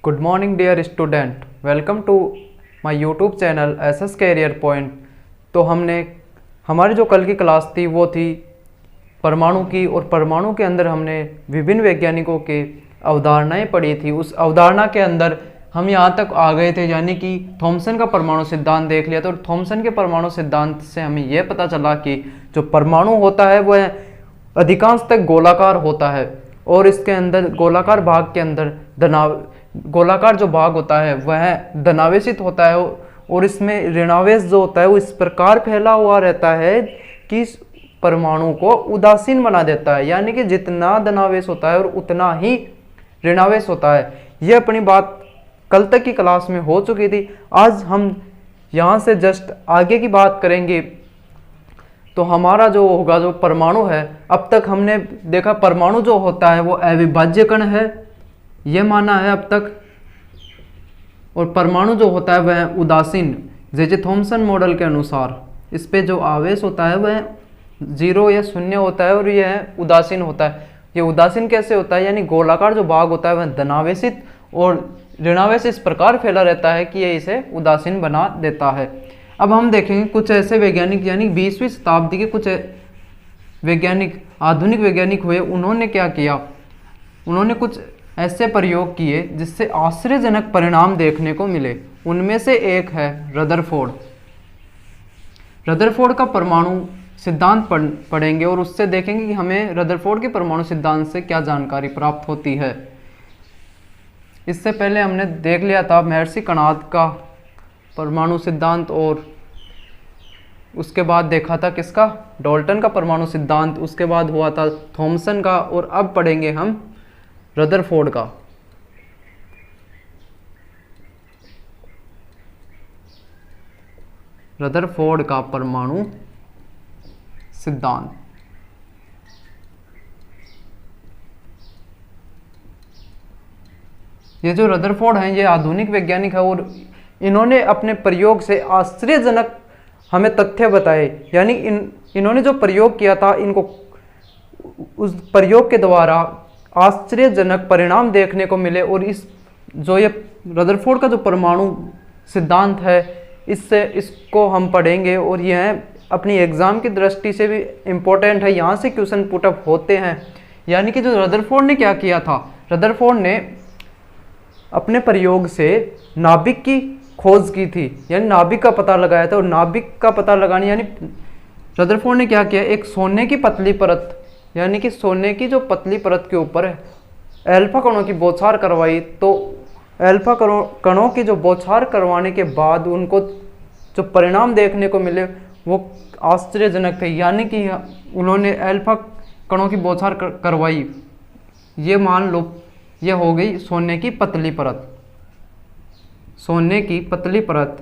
Good morning dear student, welcome to my YouTube channel SS career point. तो हमारी जो कल की क्लास थी वो थी परमाणु की, और परमाणु के अंदर हमने विभिन्न वैज्ञानिकों के अवधारणाएं पढ़ी थी। उस अवधारणा के अंदर हम यहाँ तक आ गए थे, यानी कि थॉमसन का परमाणु सिद्धांत देख लिया। तो थॉमसन के परमाणु सिद्धांत से हमें यह पता चला कि जो परमाणु होता है वह अधिकांश तक गोलाकार होता है, और इसके अंदर गोलाकार भाग के अंदर गोलाकार जो भाग होता है वह धनावेशित होता है, और इसमें ऋणावेश जो होता है वो इस प्रकार फैला हुआ रहता है कि इस परमाणु को उदासीन बना देता है। यानी कि जितना धनावेश होता है और उतना ही ऋणावेश होता है। यह अपनी बात कल तक की क्लास में हो चुकी थी। आज हम यहाँ से जस्ट आगे की बात करेंगे। तो हमारा जो होगा, जो परमाणु है, अब तक हमने देखा परमाणु जो होता है वो अविभाज्य कण है, ये माना है अब तक। और परमाणु जो होता है वह उदासीन, जैसे थॉमसन मॉडल के अनुसार इस पे जो आवेश होता है वह 0 या 0 होता है, और यह उदासीन होता है। ये उदासीन कैसे होता है, यानी गोलाकार जो भाग होता है वह धनावेशित और ऋणावेश इस प्रकार फैला रहता है कि यह इसे उदासीन बना देता है। अब हम देखेंगे कुछ ऐसे वैज्ञानिक, यानी 20वीं शताब्दी के कुछ वैज्ञानिक, आधुनिक वैज्ञानिक हुए। उन्होंने क्या किया, उन्होंने कुछ ऐसे प्रयोग किए जिससे आश्चर्यजनक परिणाम देखने को मिले। उनमें से एक है रदरफोर्ड। रदरफोर्ड का परमाणु सिद्धांत पढ़ेंगे, और उससे देखेंगे कि हमें रदरफोर्ड के परमाणु सिद्धांत से क्या जानकारी प्राप्त होती है। इससे पहले हमने देख लिया था महर्षि कणाद का परमाणु सिद्धांत, और उसके बाद देखा था किसका, डाल्टन का परमाणु सिद्धांत। उसके बाद हुआ था थॉमसन का, और अब पढ़ेंगे हम रदरफोर्ड का। रदरफोर्ड का परमाणु सिद्धांत। ये जो रदरफोर्ड हैं, ये आधुनिक वैज्ञानिक है, और इन्होंने अपने प्रयोग से आश्चर्यजनक हमें तथ्य बताए। यानी इन्होंने जो प्रयोग किया था, इनको उस प्रयोग के द्वारा आश्चर्यजनक परिणाम देखने को मिले। और ये रदरफोर्ड का जो परमाणु सिद्धांत है, इसको हम पढ़ेंगे, और यह अपनी एग्जाम की दृष्टि से भी इम्पोर्टेंट है। यहाँ से क्वेश्चन पुटअप होते हैं। यानी कि जो रदरफोर्ड ने क्या किया था, रदरफोर्ड ने अपने प्रयोग से नाभिक की खोज की थी, यानी नाभिक का पता लगाया था। और नाभिक का पता लगाने, यानी रदरफोर्ड ने क्या किया, एक सोने की पतली परत, यानी कि सोने की जो पतली परत के ऊपर अल्फा कणों की बौछार करवाई। तो अल्फा कणों की जो बौछार करवाने के बाद उनको जो परिणाम देखने को मिले वो आश्चर्यजनक थे। यानी कि उन्होंने अल्फा कणों की बौछार करवाई, ये मान लो ये हो गई सोने की पतली परत, सोने की पतली परत।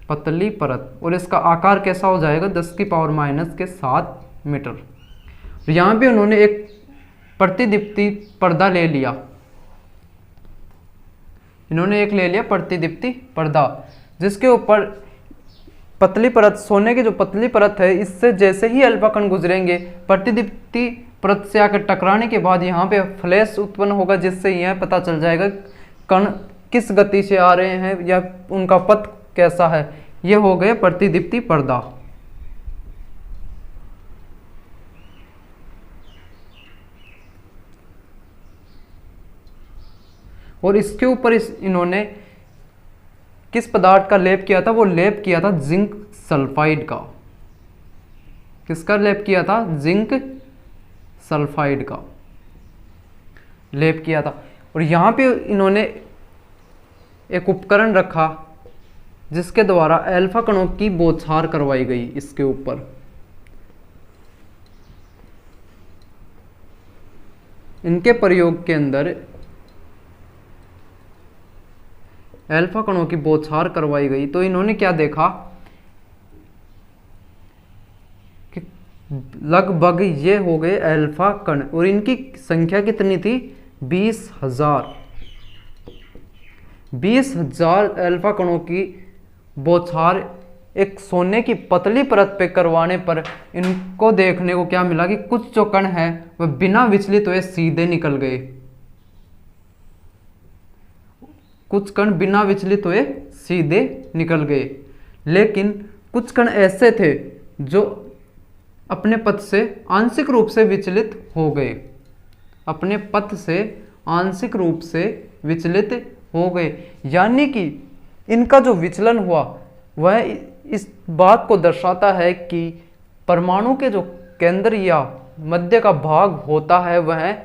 पतली परत, और इसका आकार कैसा हो जाएगा, 10⁻⁻7 मीटर। यहाँ पे उन्होंने एक प्रतिदीप्ति पर्दा ले लिया। इन्होंने एक ले लिया प्रतिदीप्ति पर्दा, जिसके ऊपर पतली परत, सोने की जो पतली परत है, इससे जैसे ही अल्फा कण गुजरेंगे, प्रतिदीप्ति परत से आकर टकराने के बाद यहाँ पे फ्लैश उत्पन्न होगा, जिससे यह पता चल जाएगा कण किस गति से आ रहे हैं या उनका पथ कैसा है। ये हो गए प्रतिदीप्ति पर्दा। और इसके ऊपर इन्होंने किस पदार्थ का लेप किया था, वो लेप किया था जिंक सल्फाइड का। किसका लेप किया था, जिंक सल्फाइड का लेप किया था। और यहाँ पे इन्होंने एक उपकरण रखा जिसके द्वारा अल्फा कणों की बौछार करवाई गई इसके ऊपर। इनके प्रयोग के अंदर अल्फा कणों की बौछार करवाई गई। तो इन्होंने क्या देखा कि लगभग ये हो गए अल्फा कण, और इनकी संख्या कितनी थी, 20,000। 20,000 अल्फा कणों की बौछार एक सोने की पतली परत पे करवाने पर इनको देखने को क्या मिला कि कुछ जो कण है वह बिना विचलित हुए सीधे निकल गए। कुछ कण बिना विचलित हुए सीधे निकल गए, लेकिन कुछ कण ऐसे थे जो अपने पथ से आंशिक रूप से विचलित हो गए। अपने पथ से आंशिक रूप से विचलित हो गए, यानी कि इनका जो विचलन हुआ वह इस बात को दर्शाता है कि परमाणु के जो केंद्र या मध्य का भाग होता है वह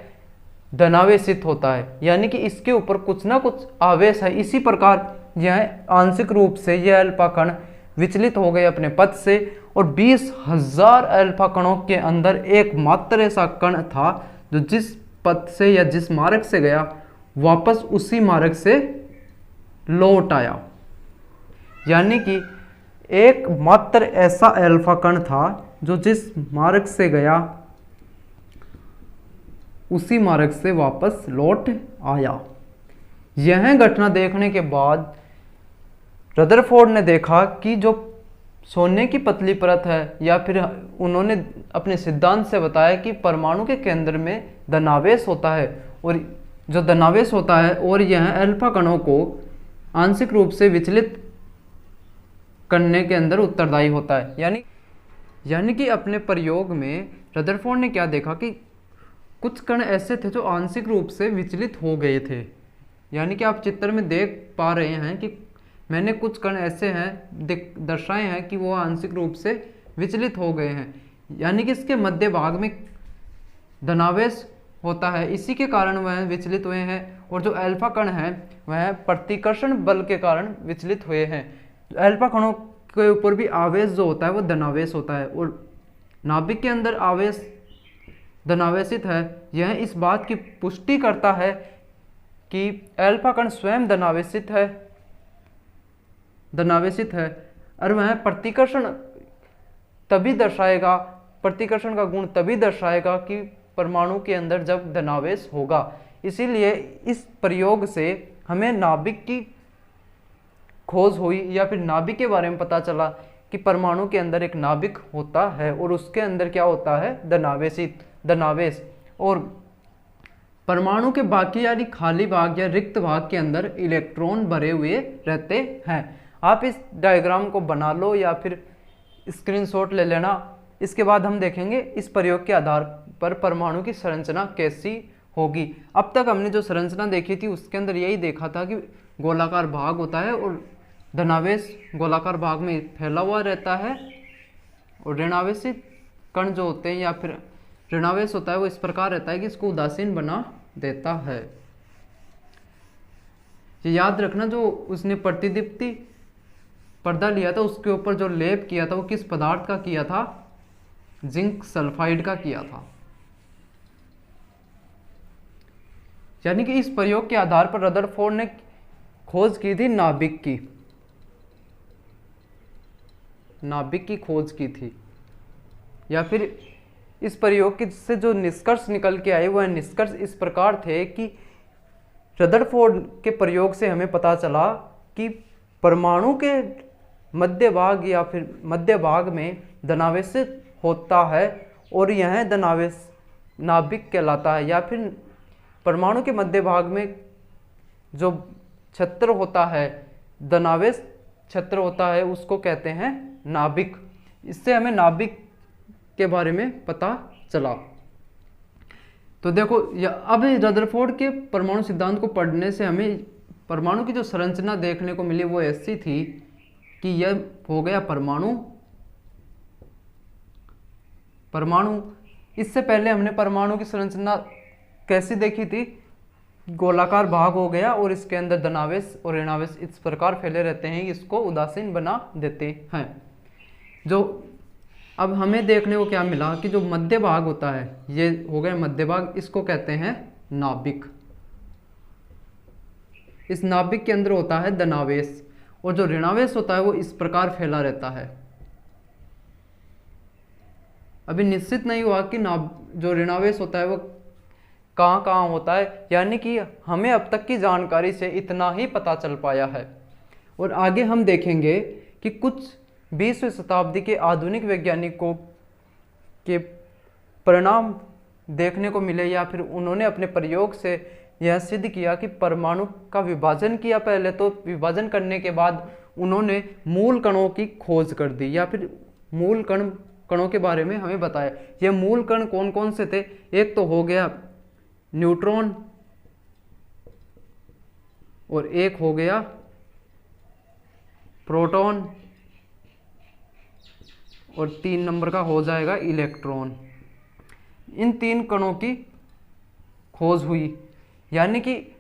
धनावेशित होता है, यानी कि इसके ऊपर कुछ ना कुछ आवेश है। इसी प्रकार यह आंशिक रूप से यह अल्फा कण विचलित हो गए अपने पथ से, और 20,000 अल्फा कणों के अंदर एकमात्र ऐसा कण था जो जिस पथ से या जिस मार्ग से गया वापस उसी मार्ग से लौट आया। यानी कि एकमात्र ऐसा अल्फा कण था जो जिस मार्ग से गया उसी मार्ग से वापस लौट आया। यह घटना देखने के बाद रदरफोर्ड ने देखा कि जो सोने की पतली परत है, या फिर उन्होंने अपने सिद्धांत से बताया कि परमाणु के केंद्र में धनावेश होता है, और जो धनावेश होता है और यह अल्फा कणों को आंशिक रूप से विचलित करने के अंदर उत्तरदायी होता है। यानी कि अपने प्रयोग में रदरफोर्ड ने क्या देखा कि कुछ कण ऐसे थे जो आंशिक रूप से विचलित हो गए थे। यानी कि आप चित्र में देख पा रहे हैं कि मैंने कुछ कण ऐसे हैं दर्शाए हैं कि वो आंशिक रूप से विचलित हो गए हैं, यानी कि इसके मध्य भाग में धनावेश होता है, इसी के कारण वह विचलित हुए हैं। और जो अल्फा कण है वह प्रतिकर्षण बल के कारण विचलित हुए हैं। अल्फा कणों के ऊपर भी आवेश जो होता है वो धनावेश होता है, और नाभिक के अंदर आवेश धनावेशित है। यह इस बात की पुष्टि करता है कि अल्फा कण स्वयं धनावेशित है, और वह प्रतिकर्षण तभी दर्शाएगा, प्रतिकर्षण का गुण तभी दर्शाएगा कि परमाणु के अंदर जब धनावेश होगा। इसीलिए इस प्रयोग से हमें नाभिक की खोज हुई, या फिर नाभिक के बारे में पता चला कि परमाणु के अंदर एक नाभिक होता है और उसके अंदर क्या होता है, धनावेश। और परमाणु के बाकी यानी खाली भाग या रिक्त भाग के अंदर इलेक्ट्रॉन भरे हुए रहते हैं। आप इस डायग्राम को बना लो या फिर स्क्रीनशॉट ले लेना। इसके बाद हम देखेंगे इस प्रयोग के आधार पर परमाणु की संरचना कैसी होगी। अब तक हमने जो संरचना देखी थी उसके अंदर यही देखा था कि गोलाकार भाग होता है और धनावेश गोलाकार भाग में फैला हुआ रहता है, और ऋणावेशित कण जो होते हैं या फिर ऋणावेश होता है वो इस प्रकार रहता है कि इसको उदासीन बना देता है। ये याद रखना, जो उसने प्रतिदीप्ति पर्दा लिया था उसके ऊपर जो लेप किया था वो किस पदार्थ का किया था, जिंक सल्फाइड का किया था। यानी कि इस प्रयोग के आधार पर रदरफोर्ड ने खोज की थी नाभिक की खोज की थी, या फिर इस प्रयोग से जो निष्कर्ष निकल के आए वह निष्कर्ष इस प्रकार थे कि रदरफोर्ड के प्रयोग से हमें पता चला कि परमाणु के मध्य भाग या फिर मध्य भाग में धनावेशित होता है, और यह धनावेश नाभिक कहलाता है। या फिर परमाणु के मध्य भाग में जो छत्र होता है, धनावेश छत्र होता है, उसको कहते हैं नाभिक। इससे हमें नाभिक के बारे में पता चला। तो देखो अब रदरफोर्ड के परमाणु सिद्धांत को पढ़ने से हमें परमाणु की जो संरचना देखने को मिली वो ऐसी थी कि यह हो गया परमाणु। इससे पहले हमने परमाणु की संरचना कैसी देखी थी, गोलाकार भाग हो गया और इसके अंदर धनावेश और ऋणावेश इस प्रकार फैले रहते हैं, इसको उदासीन बना देते हैं। जो अब हमें देखने को क्या मिला कि जो मध्य भाग होता है, ये हो गया मध्य भाग, इसको कहते हैं नाभिक। इस नाभिक के अंदर होता है धनावेश, और जो ऋणावेश होता है वो इस प्रकार फैला रहता है। अभी निश्चित नहीं हुआ कि जो ऋणावेश होता है वो कहाँ कहाँ होता है, यानी कि हमें अब तक की जानकारी से इतना ही पता चल पाया है। और आगे हम देखेंगे कि कुछ 20वीं शताब्दी के आधुनिक वैज्ञानिकों के परिणाम देखने को मिले, या फिर उन्होंने अपने प्रयोग से यह सिद्ध किया कि परमाणु का विभाजन किया पहले, तो विभाजन करने के बाद उन्होंने मूल कणों की खोज कर दी, या फिर मूल कणों के बारे में हमें बताया। ये मूल कण कौन कौन से थे? एक तो हो गया न्यूट्रॉन और एक हो गया प्रोटॉन और 3 नंबर का हो जाएगा इलेक्ट्रॉन। इन 3 कणों की खोज हुई, यानी कि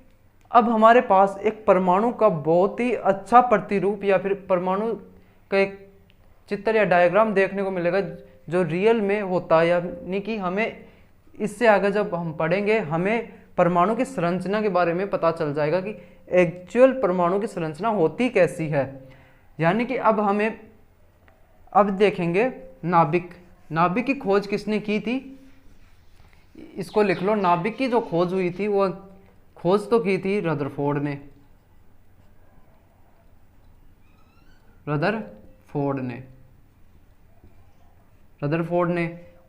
अब हमारे पास एक परमाणु का बहुत ही अच्छा प्रतिरूप या फिर परमाणु का एक चित्र या डायग्राम देखने को मिलेगा जो रियल में होता है। यानी कि हमें इससे आगे जब हम पढ़ेंगे हमें परमाणु की संरचना के बारे में पता चल जाएगा कि एक्चुअल परमाणु की संरचना होती कैसी है। यानी कि अब देखेंगे नाभिक की खोज किसने की थी? इसको लिख लो। नाभिक की जो खोज हुई थी वो खोज तो की थी रदरफोर्ड ने।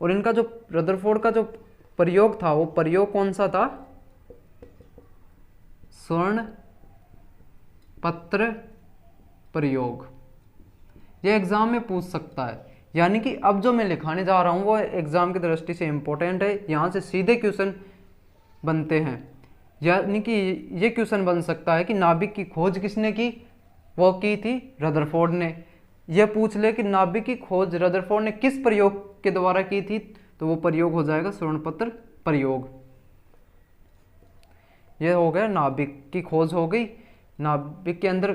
और इनका जो रदरफोर्ड का जो प्रयोग था वो प्रयोग कौन सा था? स्वर्ण पत्र प्रयोग। ये एग्जाम में पूछ सकता है। यानी कि अब जो मैं लिखाने जा रहा हूं वो एग्जाम की दृष्टि से इंपॉर्टेंट है, यहां से सीधे क्वेश्चन बनते हैं। यानी कि ये क्वेश्चन बन सकता है कि नाभिक की खोज किसने की? वो की थी रदरफोर्ड ने। यह पूछ ले कि नाभिक की खोज रदरफोर्ड ने किस प्रयोग के द्वारा की थी, तो वो प्रयोग हो जाएगा स्वर्णपत्र प्रयोग। यह हो गया नाभिक की खोज हो गई। नाभिक के अंदर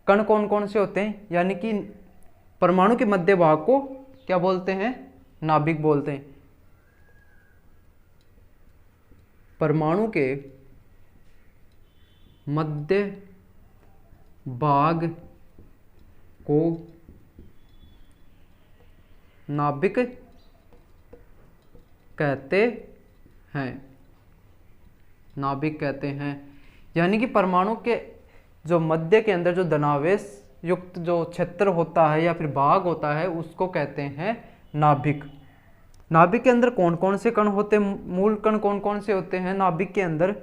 कण कौन कौन से होते हैं? यानी कि परमाणु के मध्य भाग को क्या बोलते हैं? नाभिक बोलते हैं। परमाणु के मध्य भाग को नाभिक कहते हैं। यानी कि परमाणु के जो मध्य के अंदर जो धनावेश युक्त जो क्षेत्र होता है या फिर भाग होता है उसको कहते हैं नाभिक। नाभिक के अंदर कौन कौन से कण होते हैं? मूल कण कौन कौन से होते हैं नाभिक के अंदर?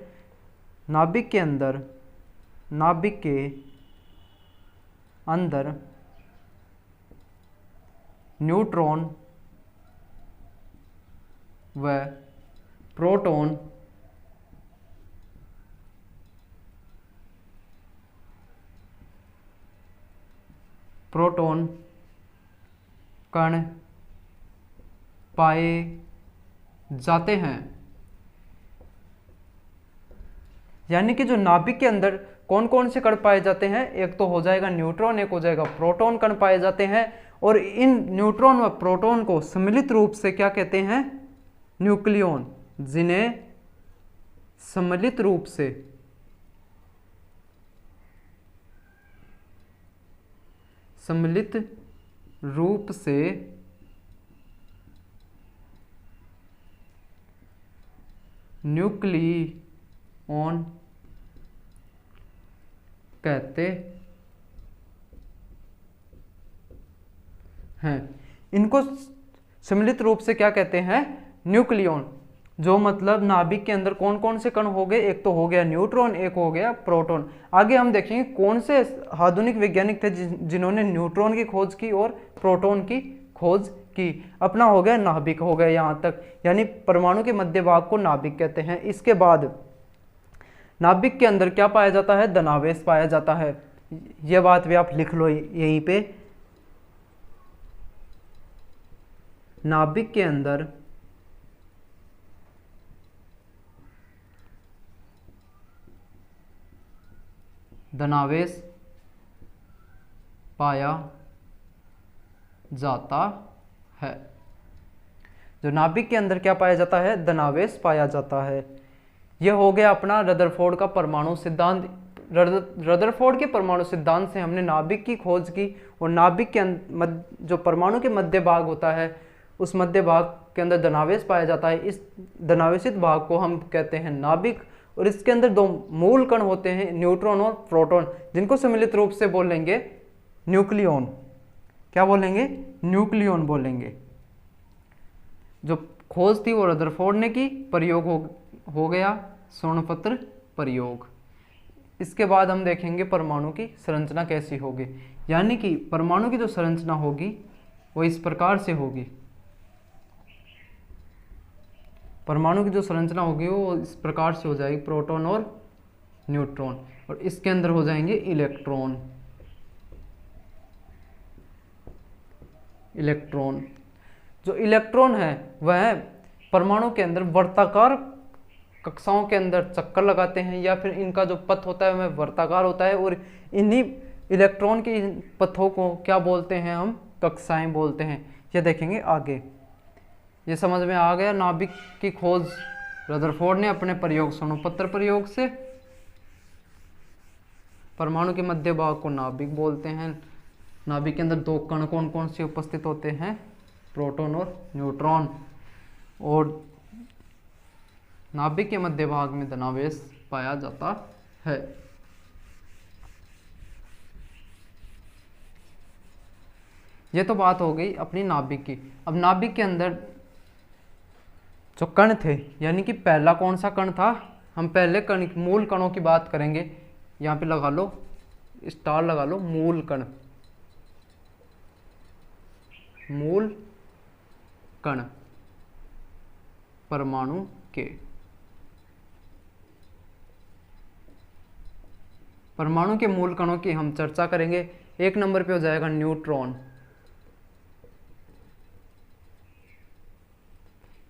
नाभिक के अंदर न्यूट्रॉन व प्रोटॉन कण पाए जाते हैं। यानी कि जो नाभिक के अंदर कौन कौन से कण पाए जाते हैं? एक तो हो जाएगा न्यूट्रॉन, एक हो जाएगा प्रोटॉन कण पाए जाते हैं। और इन न्यूट्रॉन व प्रोटॉन को सम्मिलित रूप से क्या कहते हैं? न्यूक्लियॉन। जिन्हें सम्मिलित रूप से न्यूक्लियॉन कहते हैं। इनको सम्मिलित रूप से क्या कहते हैं? न्यूक्लियॉन। जो मतलब नाभिक के अंदर कौन कौन से कण हो गए? एक तो हो गया न्यूट्रॉन, एक हो गया प्रोटॉन। आगे हम देखेंगे कौन से आधुनिक वैज्ञानिक थे जिन्होंने न्यूट्रॉन की खोज की और प्रोटॉन की खोज की। अपना हो गया नाभिक हो गया यहाँ तक, यानी परमाणु के मध्य भाग को नाभिक कहते हैं। इसके बाद नाभिक के अंदर क्या पाया जाता है? धनावेश पाया जाता है। यह बात भी आप लिख लो यहीं पे। नाभिक के अंदर धनावेश पाया जाता है। जो नाभिक के अंदर क्या पाया जाता है? धनावेश पाया जाता है। यह हो गया अपना रदरफोर्ड का परमाणु सिद्धांत। रदरफोर्ड के परमाणु सिद्धांत से हमने नाभिक की खोज की और नाभिक के जो परमाणु के मध्य भाग होता है उस मध्य भाग के अंदर धनावेश पाया जाता है। इस धनावेशित भाग को हम कहते हैं नाभिक। और इसके अंदर 2 मूल कण होते हैं, न्यूट्रॉन और प्रोटॉन, जिनको सम्मिलित रूप से बोलेंगे न्यूक्लियॉन। क्या बोलेंगे, न्यूक्लियन बोलेंगे। जो खोज थी वो रदरफोर्ड ने की, प्रयोग हो गया स्वर्ण-पत्र प्रयोग। इसके बाद हम देखेंगे परमाणु की संरचना कैसी होगी, यानी कि परमाणु की जो संरचना होगी वो इस प्रकार से होगी। परमाणु की जो संरचना होगी वो इस प्रकार से हो जाएगी, प्रोटॉन और न्यूट्रॉन, और इसके अंदर हो जाएंगे इलेक्ट्रॉन। इलेक्ट्रॉन, जो इलेक्ट्रॉन है वह परमाणु के अंदर वर्ताकार कक्षाओं के अंदर चक्कर लगाते हैं, या फिर इनका जो पथ होता है वह वर्ताकार होता है, और इन्हीं इलेक्ट्रॉन के पथों को क्या बोलते हैं, हम कक्षाएं बोलते हैं। ये देखेंगे आगे। ये समझ में आ गया। नाभिक की खोज रदरफोर्ड ने अपने प्रयोग स्वर्ण-पत्र प्रयोग से। परमाणु के मध्य भाग को नाभिक बोलते हैं। नाभिक के अंदर दो कण कौन कौन से उपस्थित होते हैं, प्रोटॉन और न्यूट्रॉन, और नाभिक के मध्य भाग में धनावेश पाया जाता है। ये तो बात हो गई अपनी नाभिक की। अब नाभिक के अंदर जो कण थे, यानी कि पहला कौन सा कण था, हम पहले कण मूल कणों की बात करेंगे। यहाँ पे लगा लो स्टार, लगा लो मूल कण। मूल कण परमाणु के, परमाणु के मूल कणों की हम चर्चा करेंगे। एक नंबर पे हो जाएगा न्यूट्रॉन।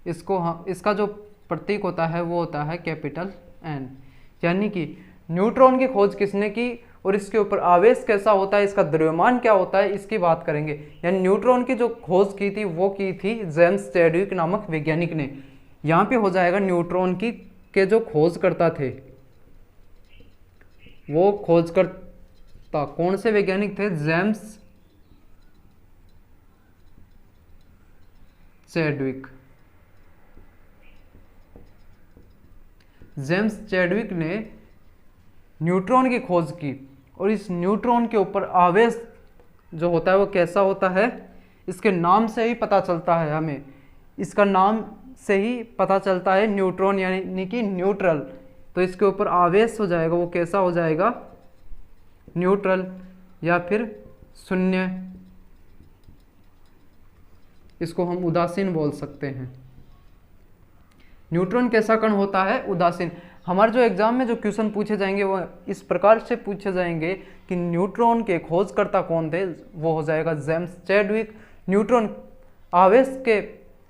इसका जो प्रतीक होता है वो होता है कैपिटल एन। यानी कि न्यूट्रॉन की खोज किसने की और इसके ऊपर आवेश कैसा होता है, इसका द्रव्यमान क्या होता है, इसकी बात करेंगे। यानी न्यूट्रॉन की जो खोज की थी वो की थी जेम्स चैडविक नामक वैज्ञानिक ने। यहाँ पे हो जाएगा न्यूट्रॉन की के जो खोजकर्ता थे, वो खोजकर्ता कौन से वैज्ञानिक थे, जेम्स चैडविक। जेम्स चैडविक ने न्यूट्रॉन की खोज की, और इस न्यूट्रॉन के ऊपर आवेश जो होता है वो कैसा होता है, इसके नाम से ही पता चलता है हमें। इसका नाम से ही पता चलता है न्यूट्रॉन, यानी कि न्यूट्रल। तो इसके ऊपर आवेश हो जाएगा वो कैसा हो जाएगा, न्यूट्रल या फिर शून्य। इसको हम उदासीन बोल सकते हैं। न्यूट्रॉन कैसा कण होता है, उदासीन। हमारे जो एग्जाम में जो क्वेश्चन पूछे जाएंगे वो इस प्रकार से पूछे जाएंगे कि न्यूट्रॉन के खोजकर्ता कौन थे, वो हो जाएगा जेम्स चैडविक। न्यूट्रॉन आवेश के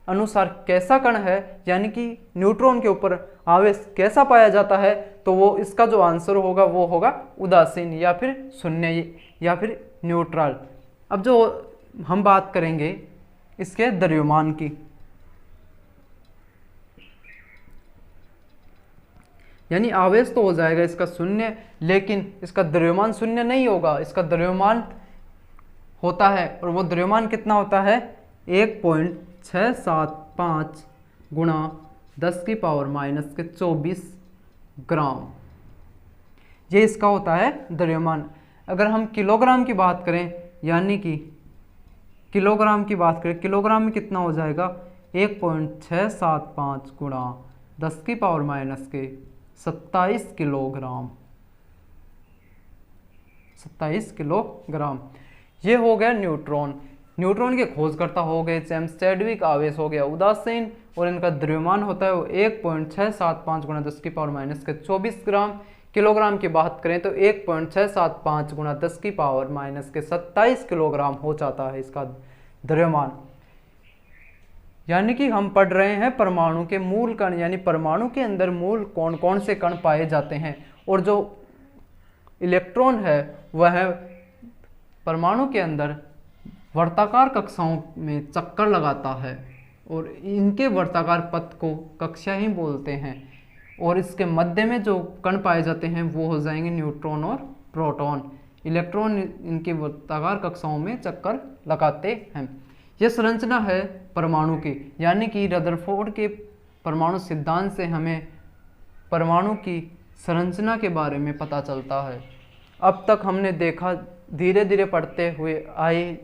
अनुसार कैसा कण है, यानी कि न्यूट्रॉन के ऊपर आवेश कैसा पाया जाता है, तो वो इसका जो आंसर होगा वो होगा उदासीन या फिर शून्य या फिर न्यूट्रल। अब जो हम बात करेंगे इसके द्रव्यमान की, यानी आवेश तो हो जाएगा इसका शून्य, लेकिन इसका द्रव्यमान शून्य नहीं होगा। इसका द्रव्यमान होता है, और वो द्रव्यमान कितना होता है, 1.675 गुणा 10⁻⁻24 ग्राम। ये इसका होता है द्रव्यमान। अगर हम किलोग्राम की बात करें, यानी कि किलोग्राम की बात करें, किलोग्राम में कितना हो जाएगा, 1.675 गुणा 10⁻⁻27 किलोग्राम। 27 किलोग्राम। ये हो गया न्यूट्रॉन। न्यूट्रॉन के खोजकर्ता हो गए जेम्स चैडविक, आवेश हो गया उदासीन, और इनका द्रव्यमान होता है वो 1.675 गुणा 10⁻⁻24 ग्राम। किलोग्राम की बात करें तो 1.675 गुणा 10⁻⁻27 किलोग्राम हो जाता है इसका द्रव्यमान। यानी कि हम पढ़ रहे हैं परमाणु के मूल कण, यानी परमाणु के अंदर मूल कौन कौन से कण पाए जाते हैं, और जो इलेक्ट्रॉन है वह परमाणु के अंदर वर्ताकार कक्षाओं में चक्कर लगाता है, और इनके वर्ताकार पथ को कक्षा ही बोलते हैं। और इसके मध्य में जो कण पाए जाते हैं वो हो जाएंगे न्यूट्रॉन और प्रोटॉन। इलेक्ट्रॉन इनके वर्ताकार कक्षाओं में चक्कर लगाते हैं। यह संरचना है परमाणु की, यानी कि रदरफोर्ड के परमाणु सिद्धांत से हमें परमाणु की संरचना के बारे में पता चलता है। अब तक हमने देखा, धीरे धीरे पढ़ते हुए आए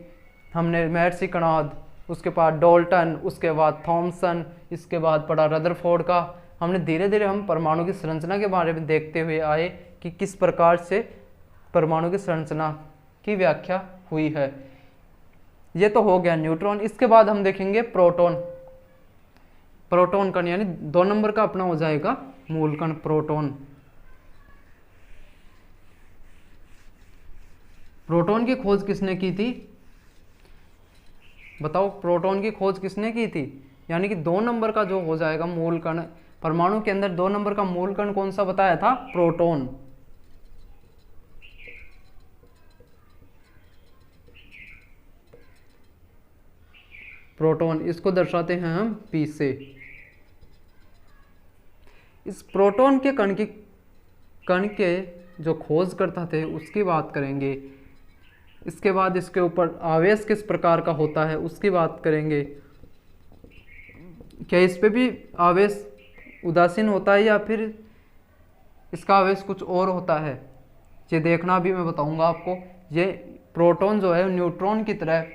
हमने मैट्रिक्स, उसके बाद डाल्टन, उसके बाद थॉमसन, इसके बाद पढ़ा रदरफोर्ड का। हमने धीरे धीरे हम परमाणु की संरचना के बारे में देखते हुए आए कि किस प्रकार से परमाणु की संरचना की व्याख्या हुई है। ये तो हो गया न्यूट्रॉन। इसके बाद हम देखेंगे प्रोटॉन। प्रोटॉन कण यानी 2 नंबर का अपना हो जाएगा मूल कण प्रोटॉन। प्रोटॉन की खोज किसने की थी? बताओ, प्रोटॉन की खोज किसने की थी? यानी कि 2 नंबर का जो हो जाएगा मूल कण, परमाणु के अंदर 2 नंबर का मूल कण कौन सा बताया था? प्रोटॉन। प्रोटॉन, इसको दर्शाते हैं हम P से। इस प्रोटॉन के कण के जो खोज करता थे उसकी बात करेंगे। इसके बाद इसके ऊपर आवेश किस प्रकार का होता है उसकी बात करेंगे। क्या इस पे भी आवेश उदासीन होता है या फिर इसका आवेश कुछ और होता है, ये देखना भी मैं बताऊंगा आपको। ये प्रोटॉन जो है न्यूट्रॉन की तरह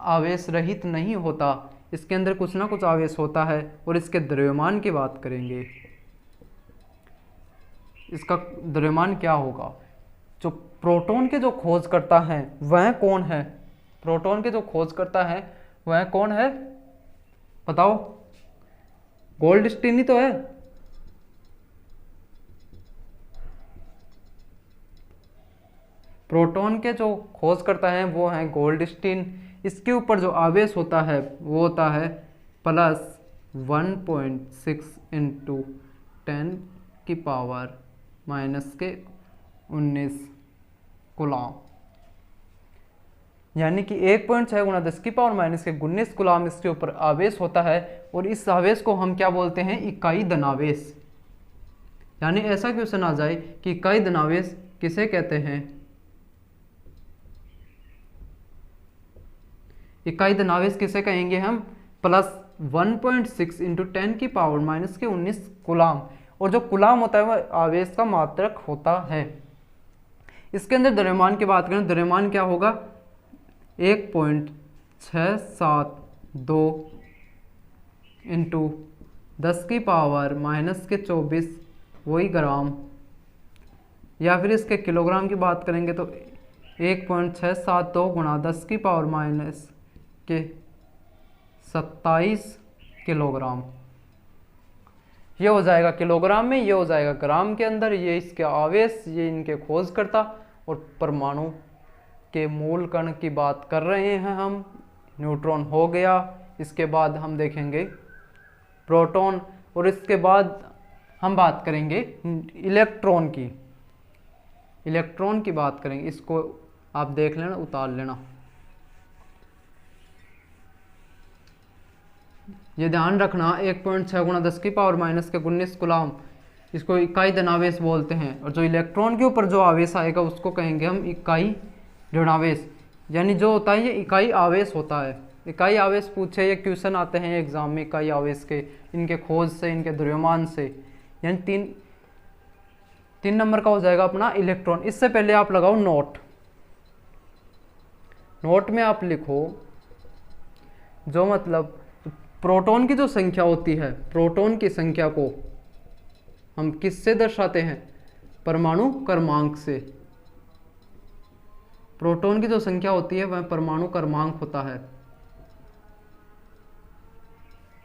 आवेश रहित नहीं होता, इसके अंदर कुछ ना कुछ आवेश होता है। और इसके द्रव्यमान की बात करेंगे। इसका द्रव्यमान क्या होगा? जो प्रोटॉन के जो खोज करता है वह कौन है? प्रोटॉन के जो खोज करता है वह कौन है? बताओ, गोल्डस्टीन ही तो है। प्रोटॉन के जो खोज करता है वो है गोल्डस्टीन। इसके ऊपर जो आवेश होता है वो होता है +1.6 × 10⁻⁻⁻19 कूलाम। यानी कि 1.6 × 10⁻⁻⁻19 कूलाम इसके ऊपर आवेश होता है। और इस आवेश को हम क्या बोलते हैं? इकाई धनावेश। यानी ऐसा क्वेश्चन आ जाए कि इकाई धनावेश किसे कहते हैं? इकाई धनावेश किसे कहेंगे हम? +1.6 × 10⁻⁻⁻19 कूलाम। और जो कूलाम होता है वह आवेश का मात्रक होता है। इसके अंदर द्रव्यमान की बात करें, द्रव्यमान क्या होगा? 1.672 × 10⁻⁻⁻24 वही ग्राम। या फिर इसके किलोग्राम की बात करेंगे तो 1.672 × 10⁻⁻27 किलोग्राम। ये हो जाएगा किलोग्राम में, ये हो जाएगा ग्राम के अंदर। ये इसके आवेश, ये इनके खोजकर्ता। और परमाणु के मूल कण की बात कर रहे हैं हम। न्यूट्रॉन हो गया। इसके बाद हम देखेंगे प्रोटॉन। और इसके बाद हम बात करेंगे इलेक्ट्रॉन की। इलेक्ट्रॉन की बात करेंगे। इसको आप देख लेना, उतार लेना। ये ध्यान रखना, 1.6 × 10⁻⁻⁻19 कूलाम, इसको इकाई धनावेश बोलते हैं। और जो इलेक्ट्रॉन के ऊपर जो आवेश आएगा उसको कहेंगे हम इकाई ऋणावेश। यानी जो होता है ये इकाई आवेश होता है। इकाई आवेश पूछे, ये क्वेश्चन आते हैं एग्जाम में इकाई आवेश के, इनके खोज से, इनके द्रव्यमान से। यानी तीन नंबर का हो जाएगा अपना इलेक्ट्रॉन। इससे पहले आप लगाओ नोट। नोट में आप लिखो, जो मतलब प्रोटॉन की जो संख्या होती है, प्रोटॉन की संख्या को हम किससे दर्शाते हैं? परमाणु क्रमांक से। प्रोटॉन की जो संख्या होती है वह परमाणु क्रमांक होता है।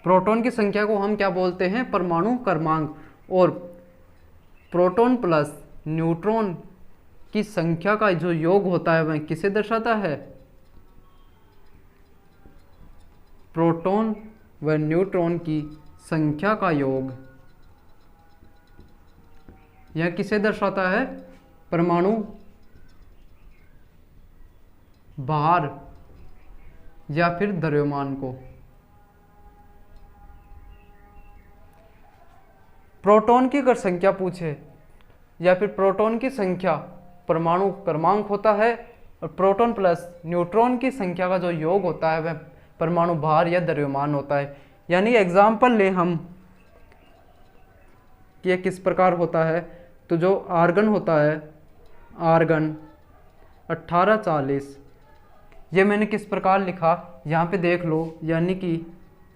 प्रोटॉन की संख्या को हम क्या बोलते हैं? परमाणु क्रमांक। और प्रोटॉन प्लस न्यूट्रॉन की संख्या का जो योग होता है वह किसे दर्शाता है? प्रोटॉन व न्यूट्रॉन की संख्या का योग। यह किसे दर्शाता है? परमाणु भार या फिर द्रव्यमान को। प्रोटॉन की अगर संख्या पूछे या फिर प्रोटॉन की संख्या परमाणु क्रमांक होता है, और प्रोटॉन प्लस न्यूट्रॉन की संख्या का जो योग होता है वह परमाणु भार या द्रव्यमान होता है। यानी एग्जाम्पल ले हम कि यह किस प्रकार होता है। तो जो आर्गन होता है, आर्गन 1840, ये मैंने किस प्रकार लिखा, यहाँ पे देख लो, यानी कि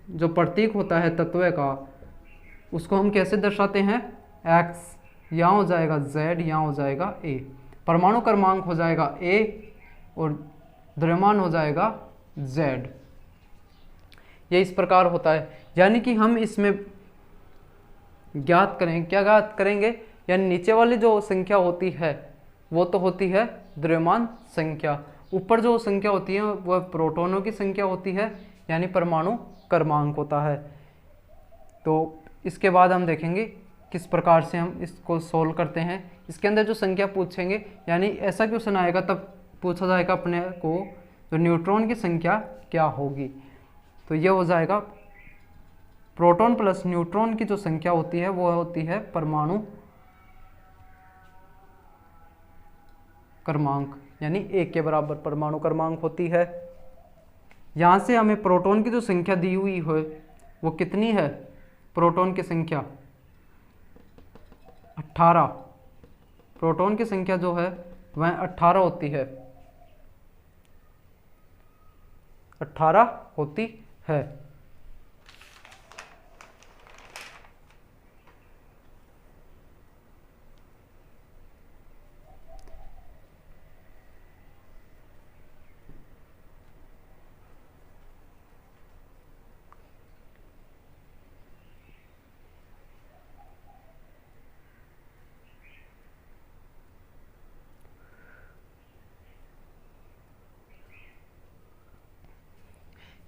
जो प्रतीक होता है तत्व का, उसको हम कैसे दर्शाते हैं, x, यहाँ हो जाएगा z, यहाँ हो जाएगा a, परमाणु क्रमांक हो जाएगा a और द्रव्यमान हो जाएगा z। ये इस प्रकार होता है। यानी कि हम इसमें ज्ञात करेंगे, क्या ज्ञात करेंगे, यानी नीचे वाली जो संख्या होती है वो तो होती है द्रव्यमान संख्या, ऊपर जो संख्या होती है वह प्रोटॉनों की संख्या होती है, यानी परमाणु क्रमांक होता है। तो इसके बाद हम देखेंगे किस प्रकार से हम इसको सोल्व करते हैं। इसके अंदर जो संख्या पूछेंगे, यानी ऐसा क्वेश्चन आएगा तब पूछा जाएगा अपने को तो न्यूट्रॉन की संख्या क्या होगी। तो ये हो जाएगा प्रोटॉन प्लस न्यूट्रॉन की जो संख्या होती है वो होती है परमाणु क्रमांक, यानी 1 के बराबर परमाणु क्रमांक होती है। यहाँ से हमें प्रोटॉन की जो संख्या दी हुई है वो कितनी है, प्रोटॉन की संख्या 18, प्रोटॉन की संख्या जो है वह 18 होती है, 18 होती है।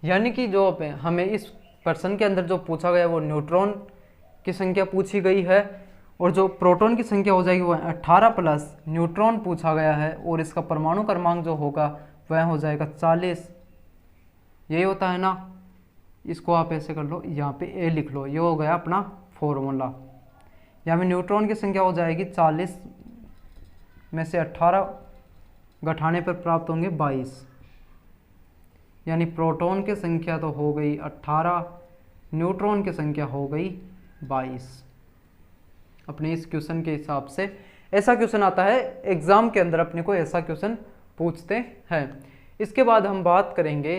यानी कि जो हमें इस प्रश्न के अंदर जो पूछा गया वो न्यूट्रॉन की संख्या पूछी गई है, और जो प्रोटॉन की संख्या हो जाएगी वह 18 प्लस न्यूट्रॉन पूछा गया है, और इसका परमाणु क्रमांक जो होगा वह हो जाएगा 40। यही होता है ना, इसको आप ऐसे कर लो, यहाँ पे ए लिख लो, ये हो गया अपना फॉर्मूला। यहाँ में न्यूट्रॉन की संख्या हो जाएगी 40 में से 18 घटाने पर प्राप्त होंगे 22, यानी प्रोटॉन की संख्या तो हो गई 18, न्यूट्रॉन की संख्या हो गई 22। अपने इस क्वेश्चन के हिसाब से ऐसा क्वेश्चन आता है एग्जाम के अंदर, अपने को ऐसा क्वेश्चन पूछते हैं। इसके बाद हम बात करेंगे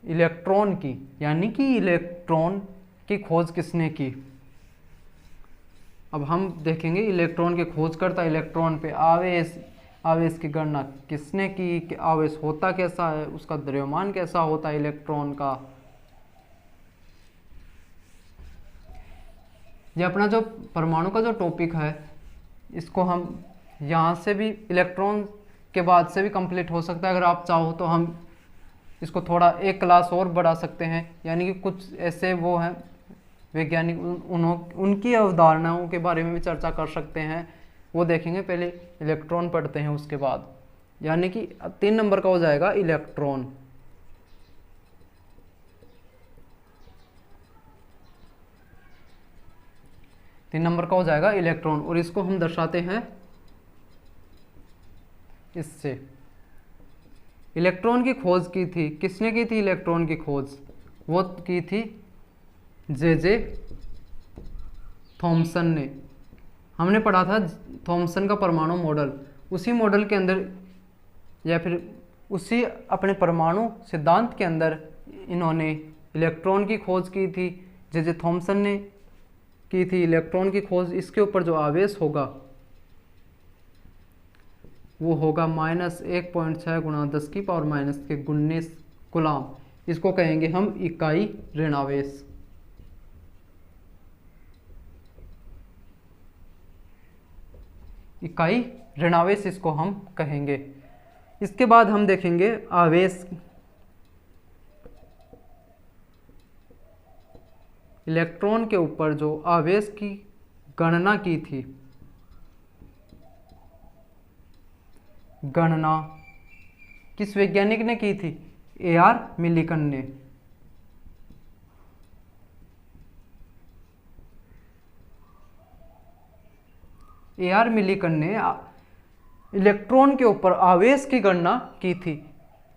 इलेक्ट्रॉन की, यानी कि इलेक्ट्रॉन की खोज किसने की। अब हम देखेंगे इलेक्ट्रॉन के खोजकर्ता, इलेक्ट्रॉन पे आवेश की गणना किसने की, कि आवेश होता कैसा है, उसका द्रव्यमान कैसा होता है इलेक्ट्रॉन का। ये अपना जो परमाणु का जो टॉपिक है, इसको हम यहाँ से भी इलेक्ट्रॉन के बाद से भी कंप्लीट हो सकता है। अगर आप चाहो तो हम इसको थोड़ा एक क्लास और बढ़ा सकते हैं, यानी कि कुछ ऐसे वो हैं वैज्ञानिक, उनकी अवधारणाओं के बारे में भी चर्चा कर सकते हैं, वो देखेंगे। पहले इलेक्ट्रॉन पढ़ते हैं उसके बाद, यानी कि 3 नंबर का हो जाएगा इलेक्ट्रॉन। तीन नंबर का हो जाएगा इलेक्ट्रॉन, और इसको हम दर्शाते हैं इससे। इलेक्ट्रॉन की खोज की थी, किसने की थी इलेक्ट्रॉन की खोज, वो की थी जे थॉमसन ने। हमने पढ़ा था थॉमसन का परमाणु मॉडल, उसी मॉडल के अंदर या फिर उसी अपने परमाणु सिद्धांत के अंदर इन्होंने इलेक्ट्रॉन की खोज की थी। जे थॉमसन ने की थी इलेक्ट्रॉन की खोज। इसके ऊपर जो आवेश होगा वो होगा -1.6 × 10⁻⁻⁻⁰ कूलाम। इसको कहेंगे हम इकाई ऋणावेश। इकाई ऋणावेश इसको हम कहेंगे। इसके बाद हम देखेंगे आवेश, इलेक्ट्रॉन के ऊपर जो आवेश की गणना की थी, गणना किस वैज्ञानिक ने की थी, A.R. मिलिकन ने। A.R. मिलिकन ने इलेक्ट्रॉन के ऊपर आवेश की गणना की थी।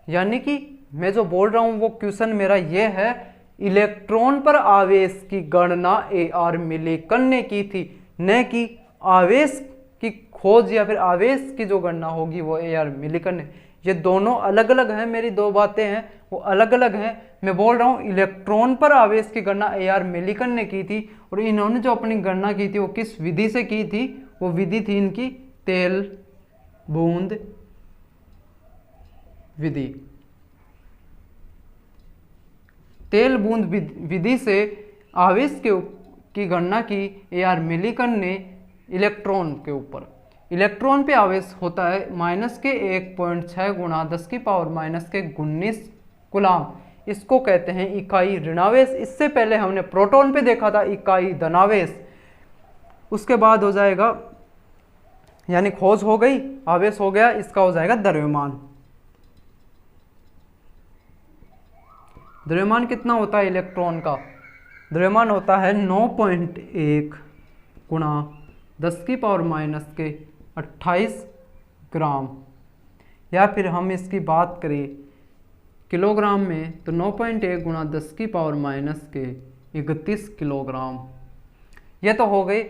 यानी कि मैं जो बोल रहा हूं वो क्वेश्चन मेरा ये है, इलेक्ट्रॉन पर आवेश की गणना A.R. मिलिकन ने की थी, न कि आवेश की खोज या फिर आवेश की जो गणना होगी वो A.R. मिलिकन ने। ये दोनों अलग अलग हैं, मेरी दो बातें हैं वो अलग अलग हैं। मैं बोल रहा हूँ इलेक्ट्रॉन पर आवेश की गणना A.R. मिलिकन ने की थी, और इन्होंने जो अपनी गणना की थी वो किस विधि से की थी, वो विधि थी इनकी तेल बूंद विधि। तेल बूंद विधि से आवेश की गणना की A.R. मिलिकन ने इलेक्ट्रॉन के ऊपर। इलेक्ट्रॉन पे आवेश होता है -1.6 गुणा 10⁻⁻19 कूलाम। इसको कहते हैं इकाई ऋणावेश। इससे पहले हमने प्रोटॉन पे देखा था इकाई धनावेश। उसके बाद हो जाएगा, यानी खोज हो गई, आवेश हो गया, इसका हो जाएगा द्रव्यमान। द्रव्यमान कितना होता है इलेक्ट्रॉन का? द्रव्यमान होता है 9.1 गुणा 10⁻⁻28 ग्राम, या फिर हम इसकी बात करें किलोग्राम में तो 9.1 गुणा 10⁻31 किलोग्राम। यह तो हो गई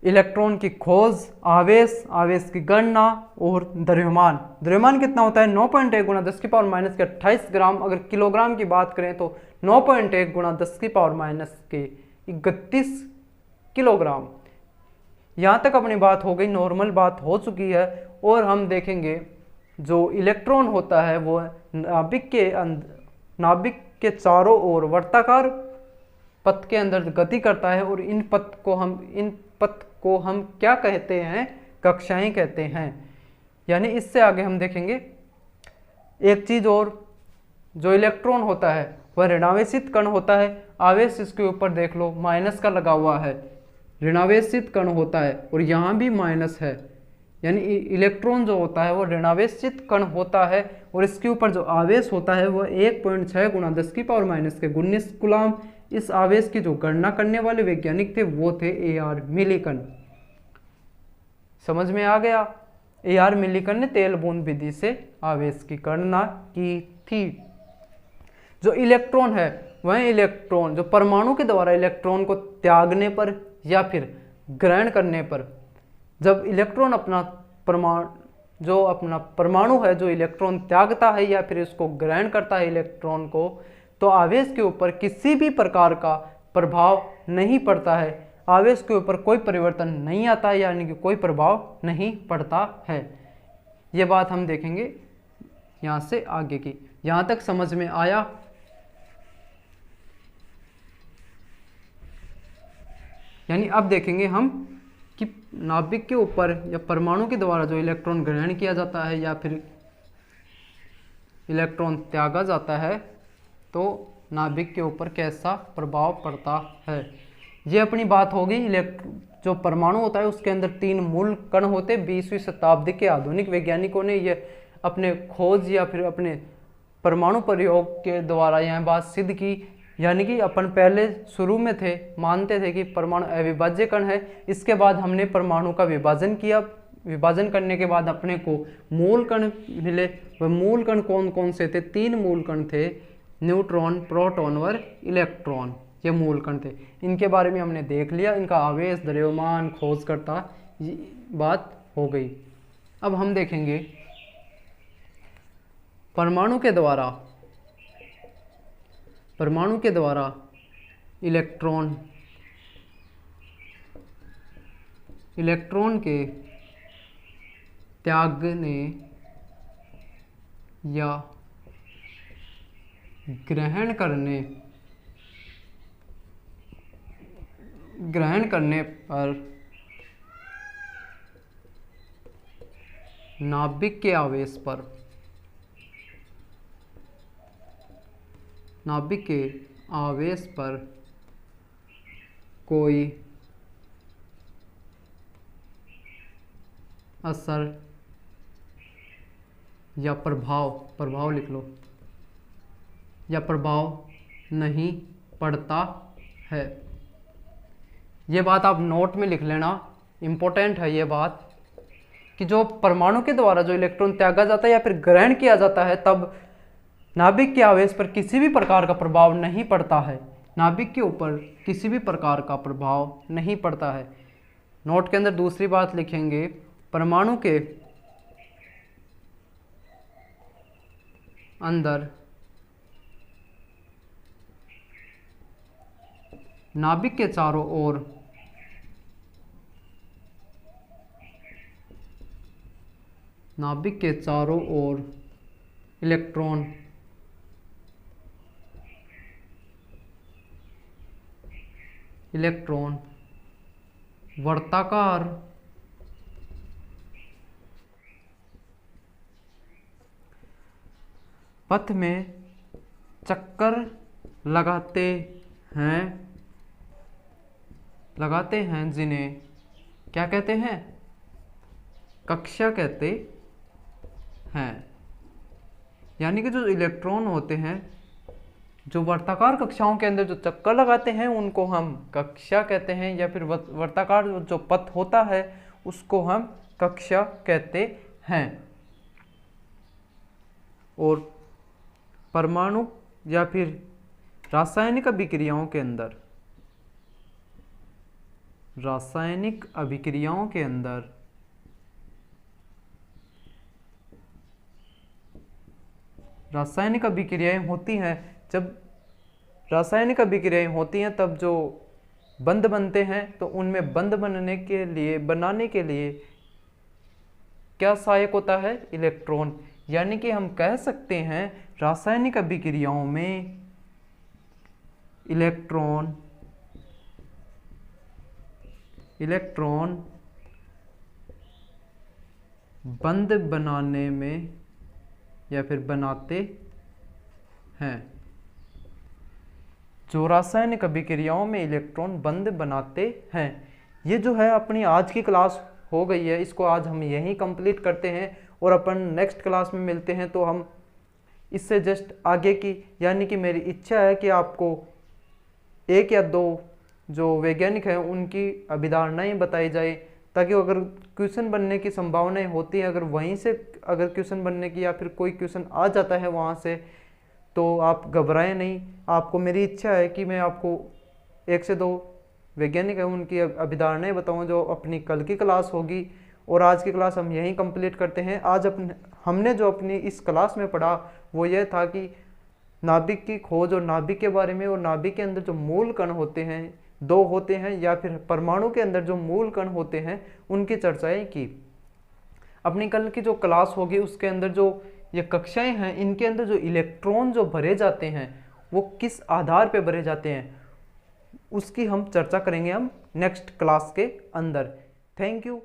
इलेक्ट्रॉन की खोज, आवेश, आवेश की गणना और द्रव्यमान। द्रव्यमान कितना होता है? 9.1 गुणा 10⁻28 ग्राम। अगर किलोग्राम की बात करें तो 9.1 गुणा 10⁻31 किलोग्राम। यहाँ तक अपनी बात हो गई, नॉर्मल बात हो चुकी है। और हम देखेंगे जो इलेक्ट्रॉन होता है वो नाभिक के चारों ओर वर्ताकार पथ के अंदर गति करता है, और इन पथ को हम क्या कहते हैं? कक्षाएं कहते हैं। यानी इससे आगे हम देखेंगे एक चीज और, जो इलेक्ट्रॉन होता है वह ऋणावेशित कण होता है। आवेश इसके ऊपर देख लो माइनस का लगा हुआ है, ऋणावेशित कण होता है, और यहाँ भी माइनस है, यानी इलेक्ट्रॉन जो होता है वो ऋणावेशित कण होता है। और इसके ऊपर जो आवेश होता है वह 1.6 गुणा 10⁻⁻19 कूलाम। इस आवेश की जो गणना करने वाले वैज्ञानिक थे वो थे A.R. मिलिकन। समझ में आ गया? A.R. मिलिकन ने तेल बूंद विधि से आवेश की गणना की थी। जो इलेक्ट्रॉन है वह इलेक्ट्रॉन जो परमाणु के द्वारा इलेक्ट्रॉन को त्यागने पर या फिर ग्रहण करने पर, जब इलेक्ट्रॉन अपना परमाणु है जो इलेक्ट्रॉन त्यागता है या फिर इसको ग्रहण करता है इलेक्ट्रॉन को, तो आवेश के ऊपर किसी भी प्रकार का प्रभाव नहीं पड़ता है। आवेश के ऊपर कोई परिवर्तन नहीं आता है, यानी कि कोई प्रभाव नहीं पड़ता है। ये बात हम देखेंगे यहाँ से आगे की। यहाँ तक समझ में आया? यानी अब देखेंगे हम कि नाभिक के ऊपर या परमाणु के द्वारा जो इलेक्ट्रॉन ग्रहण किया जाता है या फिर इलेक्ट्रॉन त्यागा जाता है तो नाभिक के ऊपर कैसा प्रभाव पड़ता है। ये अपनी बात होगी। जो परमाणु होता है उसके अंदर 3 मूल कण होते। 20वीं शताब्दी के आधुनिक वैज्ञानिकों ने ये अपने खोज या फिर अपने परमाणु प्रयोग के द्वारा यह बात सिद्ध की। यानी कि अपन पहले शुरू में थे मानते थे कि परमाणु अविभाज्य कण है। इसके बाद हमने परमाणु का विभाजन किया। विभाजन करने के बाद अपने को मूल कण मिले। वह मूल कण कौन कौन से थे? 3 मूल कण थे, न्यूट्रॉन, प्रोटॉन और इलेक्ट्रॉन। ये मूल कण थे। इनके बारे में हमने देख लिया, इनका आवेश, द्रव्यमान, खोजकर्ता, बात हो गई। अब हम देखेंगे परमाणु के द्वारा इलेक्ट्रॉन के त्यागने या ग्रहण करने पर नाभिक के आवेश पर कोई असर या प्रभाव लिख लो, या प्रभाव नहीं पड़ता है। ये बात आप नोट में लिख लेना, इम्पोर्टेंट है ये बात, कि जो परमाणु के द्वारा जो इलेक्ट्रॉन त्यागा जाता है या फिर ग्रहण किया जाता है तब नाभिक के आवेश पर किसी भी प्रकार का प्रभाव नहीं पड़ता है। नाभिक के ऊपर किसी भी प्रकार का प्रभाव नहीं पड़ता है। नोट के अंदर दूसरी बात लिखेंगे, परमाणु अंदर नाभिक के चारों ओर इलेक्ट्रॉन वर्ताकार पथ में चक्कर लगाते हैं जिन्हें क्या कहते हैं? कक्षा कहते हैं। यानी कि जो इलेक्ट्रॉन होते हैं जो वर्ताकार कक्षाओं के अंदर जो चक्कर लगाते हैं उनको हम कक्षा कहते हैं, या फिर वर्ताकार जो पथ होता है उसको हम कक्षा कहते हैं। और परमाणु या फिर रासायनिक अभिक्रियाओं के अंदर रासायनिक अभिक्रियाएं होती हैं। जब रासायनिक अभिक्रियाएं होती हैं तब जो बंध बनते हैं तो उनमें बंध बनाने के लिए क्या सहायक होता है? इलेक्ट्रॉन। यानी कि हम कह सकते हैं रासायनिक अभिक्रियाओं में इलेक्ट्रॉन बंध बनाने में या फिर बनाते हैं। जो रासायनिक अभिक्रियाओं में इलेक्ट्रॉन बंध बनाते हैं। ये जो है अपनी आज की क्लास हो गई है, इसको आज हम यहीं कंप्लीट करते हैं और अपन नेक्स्ट क्लास में मिलते हैं। तो हम इससे जस्ट आगे की, यानी कि मेरी इच्छा है कि आपको एक या दो जो वैज्ञानिक हैं उनकी अभिधारणाएं बताई जाए, ताकि अगर क्वेश्चन बनने की संभावनाएं होती हैं, अगर वहीं से अगर क्वेश्चन बनने की या फिर कोई क्वेश्चन आ जाता है वहाँ से, तो आप घबराएं नहीं। आपको मेरी इच्छा है कि मैं आपको एक से दो वैज्ञानिक हैं उनकी अभिधारणाएं बताऊँ जो अपनी कल की क्लास होगी। और आज की क्लास हम यहीं कंप्लीट करते हैं। आज हमने जो अपनी इस क्लास में पढ़ा वो ये था कि नाभिक की खोज और नाभिक के बारे में, और नाभिक के अंदर जो मूल कण होते हैं, दो होते हैं, या फिर परमाणु के अंदर जो मूल कण होते हैं उनकी चर्चाएं की। अपनी कल की जो क्लास होगी उसके अंदर जो ये कक्षाएं हैं इनके अंदर जो इलेक्ट्रॉन जो भरे जाते हैं वो किस आधार पे भरे जाते हैं उसकी हम चर्चा करेंगे हम नेक्स्ट क्लास के अंदर। Thank you.